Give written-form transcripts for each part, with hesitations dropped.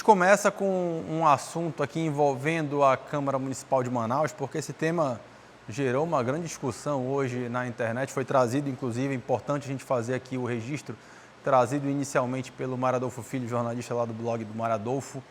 começa com um assunto aqui envolvendo a Câmara Municipal de Manaus, porque esse tema gerou uma grande discussão hoje na internet, foi trazido, inclusive, é importante a gente fazer aqui o registro, trazido inicialmente pelo Mário Adolfo Filho, jornalista lá do blog do Mário Adolfo,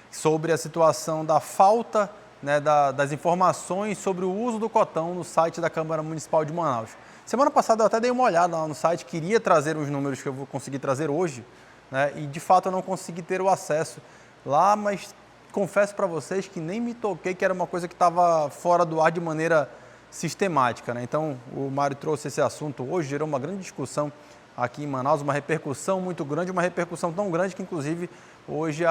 sobre a situação da falta, né, das informações sobre o uso do cotão no site da Câmara Municipal de Manaus. Semana passada eu até dei uma olhada lá no site, queria trazer os números que eu vou conseguir trazer hoje, né, e de fato eu não consegui ter o acesso lá, mas confesso para vocês que nem me toquei que era uma coisa que estava fora do ar de maneira sistemática, né? Então o Mário trouxe esse assunto hoje, gerou uma grande discussão aqui em Manaus, uma repercussão muito grande, uma repercussão tão grande que inclusive hoje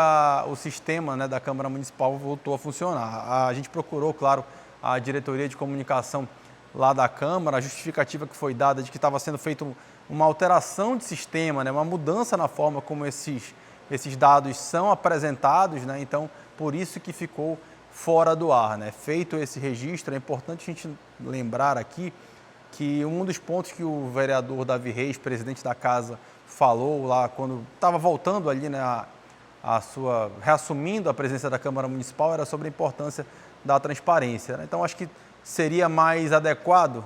o sistema, né, da Câmara Municipal voltou a funcionar. A gente procurou, claro, a diretoria de comunicação lá da Câmara, a justificativa que foi dada de que estava sendo feita uma alteração de sistema, né, uma mudança na forma como esses dados são apresentados, né, então por isso que ficou fora do ar, né. Feito esse registro, é importante a gente lembrar aqui que um dos pontos que o vereador Davi Reis, presidente da casa, falou lá quando estava voltando ali, né, reassumindo a presença da Câmara Municipal, era sobre a importância da transparência, né? Então acho que seria mais adequado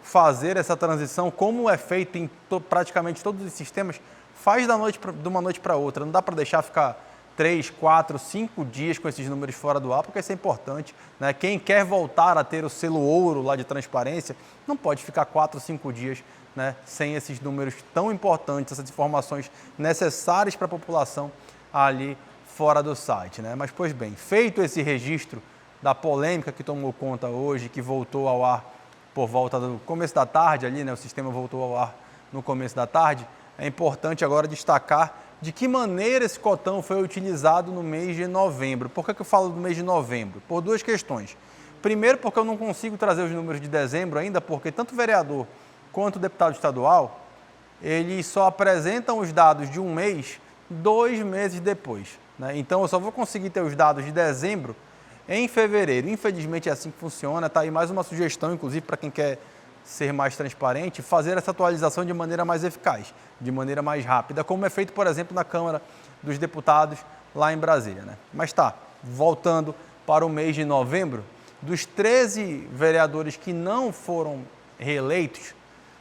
fazer essa transição, como é feito em praticamente todos os sistemas, faz de uma noite para outra, não dá para deixar ficar 3, 4, 5 dias com esses números fora do ar, porque isso é importante, né? Quem quer voltar a ter o selo ouro lá de transparência, não pode ficar 4, 5 dias, né, sem esses números tão importantes, essas informações necessárias para a população ali fora do site, né? Mas, pois bem, feito esse registro da polêmica que tomou conta hoje, que voltou ao ar por volta do começo da tarde ali, né? O sistema voltou ao ar no começo da tarde, é importante agora destacar de que maneira esse cotão foi utilizado no mês de novembro. Por que eu falo do mês de novembro? Por duas questões. Primeiro, porque eu não consigo trazer os números de dezembro ainda, porque tanto o vereador quanto o deputado estadual, eles só apresentam os dados de um mês 2 meses depois, né? Então eu só vou conseguir ter os dados de dezembro em fevereiro. Infelizmente é assim que funciona. Está aí mais uma sugestão, inclusive, para quem quer ser mais transparente, fazer essa atualização de maneira mais eficaz, de maneira mais rápida, como é feito, por exemplo, na Câmara dos Deputados lá em Brasília, né? Mas tá, voltando para o mês de novembro, dos 13 vereadores que não foram reeleitos,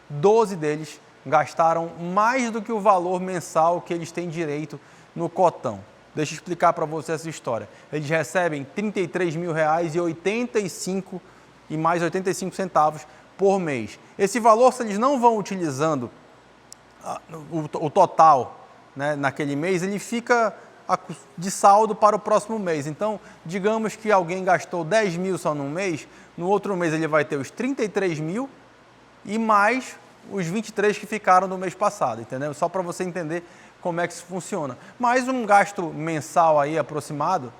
12 deles gastaram mais do que o valor mensal que eles têm direito no cotão. Deixa eu explicar para você essa história. Eles recebem R$ 33.085 e mais 85 centavos por mês. Esse valor, se eles não vão utilizando o total, né, naquele mês, ele fica de saldo para o próximo mês. Então, digamos que alguém gastou 10 mil só num mês, no outro mês ele vai ter os 33 mil e mais os 23 que ficaram no mês passado, entendeu? Só para você entender como é que isso funciona. Mas um gasto mensal aí aproximado,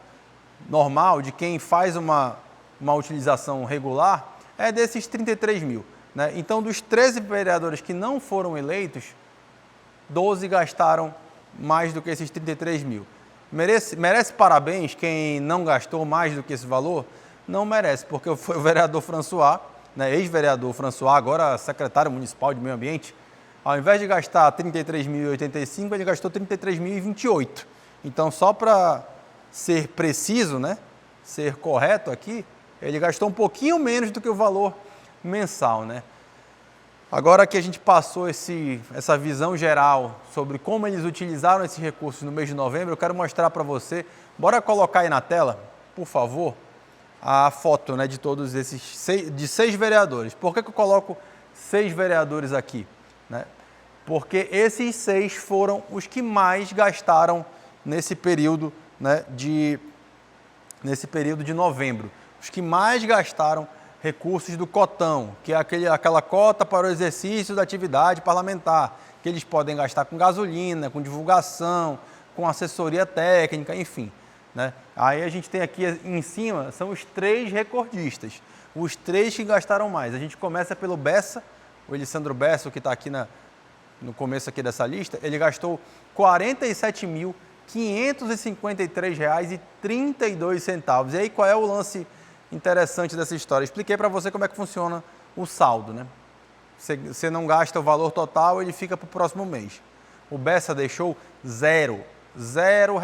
normal, de quem faz uma utilização regular, é desses 33 mil, né? Então, dos 13 vereadores que não foram eleitos, 12 gastaram mais do que esses 33 mil. Merece parabéns quem não gastou mais do que esse valor? Não merece, porque foi o vereador François, né, ex-vereador François, agora secretário municipal de meio ambiente, ao invés de gastar 33.085, ele gastou 33.028. Então, só para ser preciso, né, ser correto aqui, ele gastou um pouquinho menos do que o valor mensal, né? Agora que a gente passou essa visão geral sobre como eles utilizaram esses recursos no mês de novembro, eu quero mostrar para você, bora colocar aí na tela, por favor, a foto, né, de todos esses 6 vereadores. Por que eu coloco 6 vereadores aqui, né? Porque esses 6 foram os que mais gastaram nesse período, né, de novembro. Os que mais gastaram recursos do cotão, que é aquela cota para o exercício da atividade parlamentar, que eles podem gastar com gasolina, com divulgação, com assessoria técnica, enfim, né? Aí a gente tem aqui em cima, são os 3 recordistas, os 3 que gastaram mais. A gente começa pelo Bessa, o Elisandro Bessa, que está aqui no começo aqui dessa lista, ele gastou R$ 47.553,32. E aí qual é o lance interessante dessa história? Expliquei para você como é que funciona o saldo, né? Você não gasta o valor total, ele fica para o próximo mês. O Bessa deixou zero R$ 0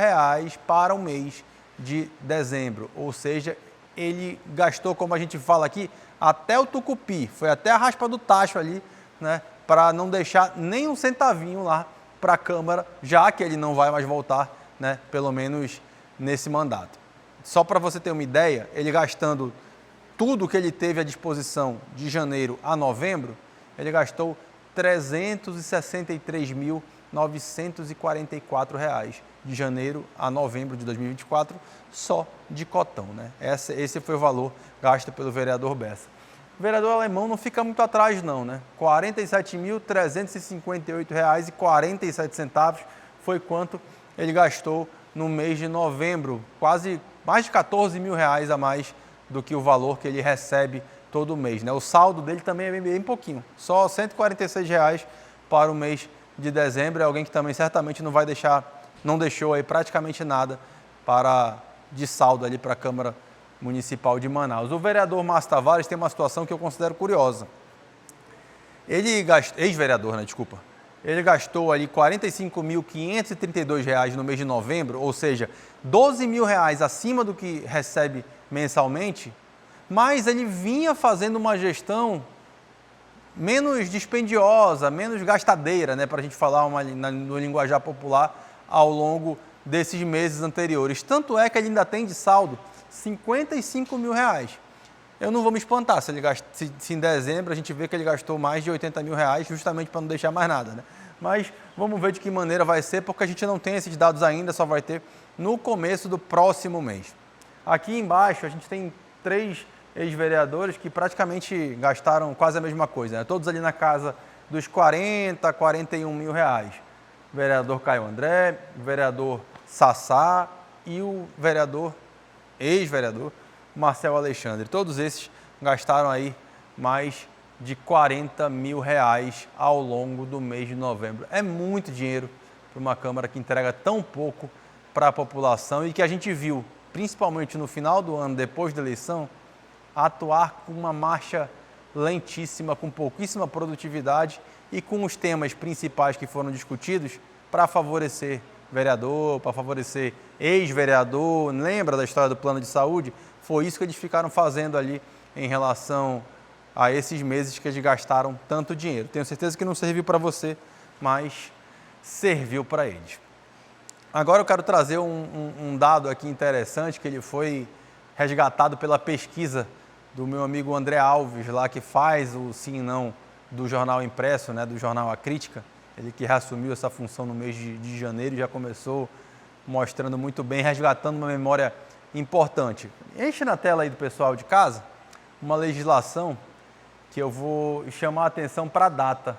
para o mês de dezembro. Ou seja, ele gastou, como a gente fala aqui, até o tucupi, foi até a raspa do tacho ali, né, para não deixar nem um centavinho lá para a Câmara, já que ele não vai mais voltar, né, pelo menos nesse mandato. Só para você ter uma ideia, ele gastando tudo que ele teve à disposição de janeiro a novembro, ele gastou R$ 363.944 de janeiro a novembro de 2024, só de cotão, né? Esse foi o valor gasto pelo vereador Bessa. O vereador Alemão não fica muito atrás não, né? R$ 47.358,47 foi quanto ele gastou no mês de novembro, quase mais de R$ 14.000 a mais do que o valor que ele recebe todo mês, né? O saldo dele também é bem pouquinho, só R$ 146 para o mês de dezembro. É alguém que também certamente não deixou aí praticamente nada de saldo ali para a Câmara Municipal de Manaus. O vereador Márcio Tavares tem uma situação que eu considero curiosa. Ex-vereador, né? Desculpa. Ele gastou ali R$ 45.532 no mês de novembro, ou seja, R$ 12.000 acima do que recebe mensalmente, mas ele vinha fazendo uma gestão menos dispendiosa, menos gastadeira, né, para a gente falar no linguajar popular, ao longo desses meses anteriores. Tanto é que ele ainda tem de saldo R$ 55.000. Eu não vou me espantar se em dezembro a gente vê que ele gastou mais de R$ 80.000, justamente para não deixar mais nada, né? Mas vamos ver de que maneira vai ser, porque a gente não tem esses dados ainda, só vai ter no começo do próximo mês. Aqui embaixo a gente tem 3 ex-vereadores que praticamente gastaram quase a mesma coisa, né? Todos ali na casa dos 40, 41 mil reais. O vereador Caio André, o vereador Sassá e o ex-vereador Marcel Alexandre. Todos esses gastaram aí mais de 40 mil reais ao longo do mês de novembro. É muito dinheiro para uma Câmara que entrega tão pouco para a população e que a gente viu, principalmente no final do ano, depois da eleição, atuar com uma marcha lentíssima, com pouquíssima produtividade e com os temas principais que foram discutidos para favorecer vereador, para favorecer ex-vereador. Lembra da história do plano de saúde? Foi isso que eles ficaram fazendo ali em relação a esses meses que eles gastaram tanto dinheiro. Tenho certeza que não serviu para você, mas serviu para eles. Agora eu quero trazer um dado aqui interessante, que ele foi resgatado pela pesquisa do meu amigo André Alves, lá que faz o sim e não do jornal impresso, né, do jornal A Crítica. Ele que reassumiu essa função no mês de janeiro e já começou mostrando muito bem, resgatando uma memória importante. Enche na tela aí do pessoal de casa uma legislação que eu vou chamar a atenção para a data.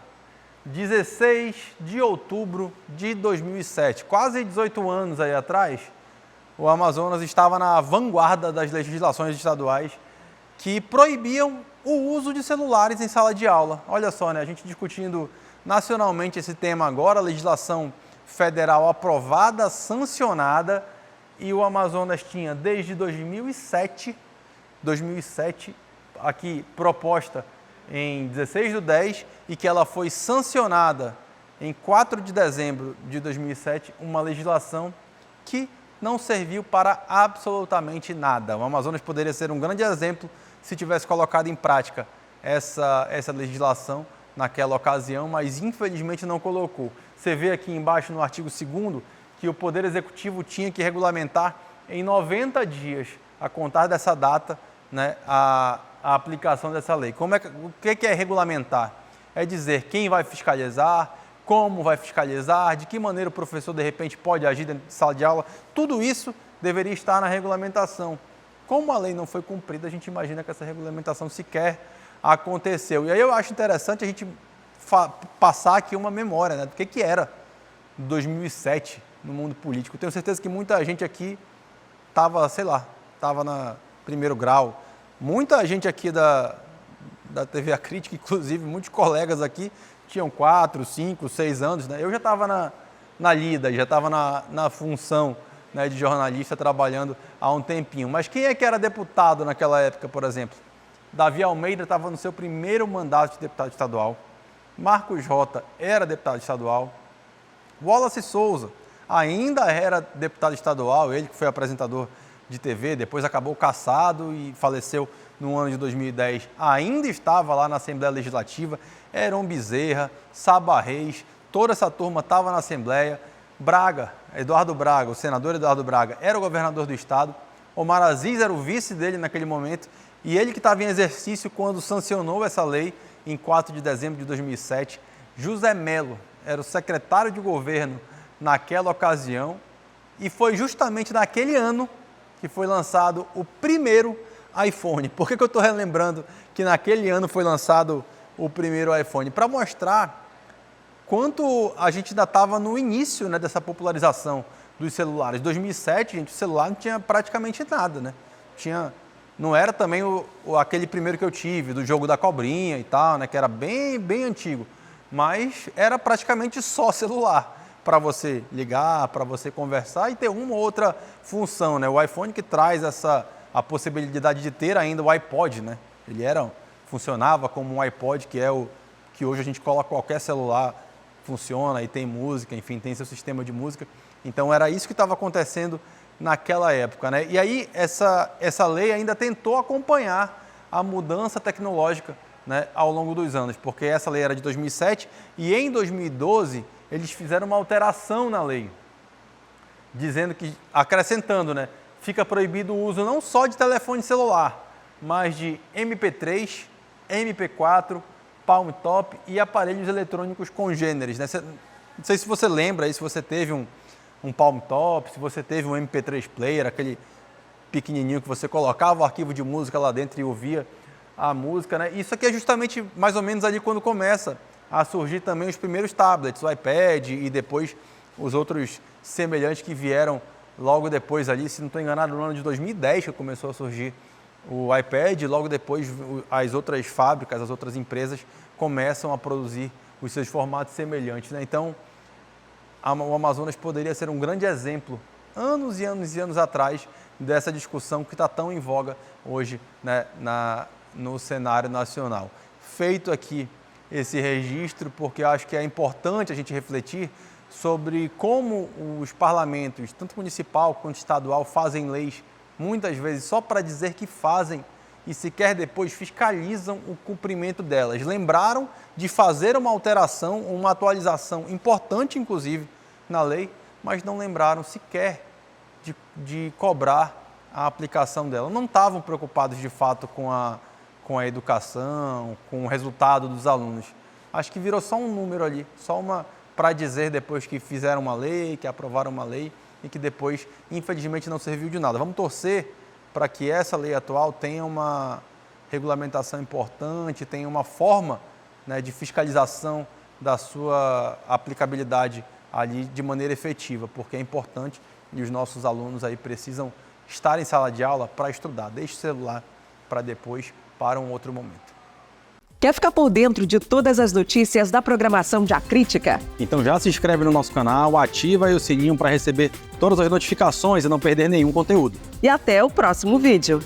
16 de outubro de 2007, quase 18 anos aí atrás, o Amazonas estava na vanguarda das legislações estaduais que proibiam o uso de celulares em sala de aula. Olha só, né? A gente discutindo nacionalmente esse tema agora, legislação federal aprovada, sancionada, e o Amazonas tinha desde 2007, aqui proposta em 16/10, e que ela foi sancionada em 4 de dezembro de 2007, uma legislação que não serviu para absolutamente nada. O Amazonas poderia ser um grande exemplo se tivesse colocado em prática essa legislação naquela ocasião, mas infelizmente não colocou. Você vê aqui embaixo no artigo 2º que o Poder Executivo tinha que regulamentar em 90 dias, a contar dessa data, né, a aplicação dessa lei. O que é regulamentar? É dizer quem vai fiscalizar, como vai fiscalizar, de que maneira o professor, de repente, pode agir dentro de sala de aula. Tudo isso deveria estar na regulamentação. Como a lei não foi cumprida, a gente imagina que essa regulamentação sequer aconteceu. E aí eu acho interessante a gente passar aqui uma memória, né, do que era 2007 no mundo político. Tenho certeza que muita gente aqui estava na primeiro grau. Muita gente aqui da TV A Crítica, inclusive muitos colegas aqui, tinham 4, 5, 6 anos, né? Eu já estava na lida, já estava na função, né, de jornalista, trabalhando há um tempinho. Mas quem é que era deputado naquela época, por exemplo? Davi Almeida estava no seu primeiro mandato de deputado estadual. Marcos Rota era deputado estadual. Wallace Souza, ainda era deputado estadual, ele que foi apresentador de TV, depois acabou cassado e faleceu no ano de 2010, ainda estava lá na Assembleia Legislativa, Heron Bezerra, Saba Reis, toda essa turma estava na Assembleia. Braga, Eduardo Braga, o senador Eduardo Braga, era o governador do estado, Omar Aziz era o vice dele naquele momento, e ele que estava em exercício quando sancionou essa lei em 4 de dezembro de 2007. José Melo era o secretário de governo naquela ocasião, e foi justamente naquele ano que foi lançado o primeiro iPhone. Por que eu estou relembrando que naquele ano foi lançado o primeiro iPhone? Para mostrar quanto a gente ainda estava no início, né, dessa popularização dos celulares. Em 2007, gente, o celular não tinha praticamente nada, né? Não era também aquele primeiro que eu tive, do jogo da cobrinha e tal, né, que era bem antigo, mas era praticamente só celular para você ligar, para você conversar e ter uma ou outra função, né? O iPhone que traz a possibilidade de ter ainda o iPod, né? Ele funcionava como um iPod, que é o que hoje a gente coloca qualquer celular, funciona e tem música, enfim, tem seu sistema de música. Então era isso que estava acontecendo naquela época, né? E aí essa lei ainda tentou acompanhar a mudança tecnológica, né, ao longo dos anos, porque essa lei era de 2007 e em 2012 eles fizeram uma alteração na lei, dizendo que, acrescentando, né, fica proibido o uso não só de telefone celular, mas de MP3, MP4, Palm Top e aparelhos eletrônicos congêneres, né? Não sei se você lembra aí, se você teve um Palm Top, se você teve um MP3 Player, aquele pequenininho que você colocava o arquivo de música lá dentro e ouvia a música, né? Isso aqui é justamente mais ou menos ali quando começa a surgir também os primeiros tablets, o iPad e depois os outros semelhantes que vieram logo depois ali, se não estou enganado, no ano de 2010 que começou a surgir o iPad, e logo depois as outras fábricas, as outras empresas começam a produzir os seus formatos semelhantes, né? Então, o Amazonas poderia ser um grande exemplo, anos e anos e anos atrás, dessa discussão que está tão em voga hoje, né, no cenário nacional. Feito aqui esse registro, porque acho que é importante a gente refletir sobre como os parlamentos, tanto municipal quanto estadual, fazem leis muitas vezes só para dizer que fazem e sequer depois fiscalizam o cumprimento delas. Lembraram de fazer uma alteração, uma atualização importante, inclusive, na lei, mas não lembraram sequer de cobrar a aplicação dela. Não estavam preocupados, de fato, com a educação, com o resultado dos alunos. Acho que virou só um número ali, só uma para dizer depois que fizeram uma lei, que aprovaram uma lei, e que depois, infelizmente, não serviu de nada. Vamos torcer para que essa lei atual tenha uma regulamentação importante, tenha uma forma, né, de fiscalização da sua aplicabilidade ali de maneira efetiva, porque é importante e os nossos alunos aí precisam estar em sala de aula para estudar. Deixe o celular para depois, para um outro momento. Quer ficar por dentro de todas as notícias da programação de Acrítica? Então já se inscreve no nosso canal, ativa aí o sininho para receber todas as notificações e não perder nenhum conteúdo. E até o próximo vídeo.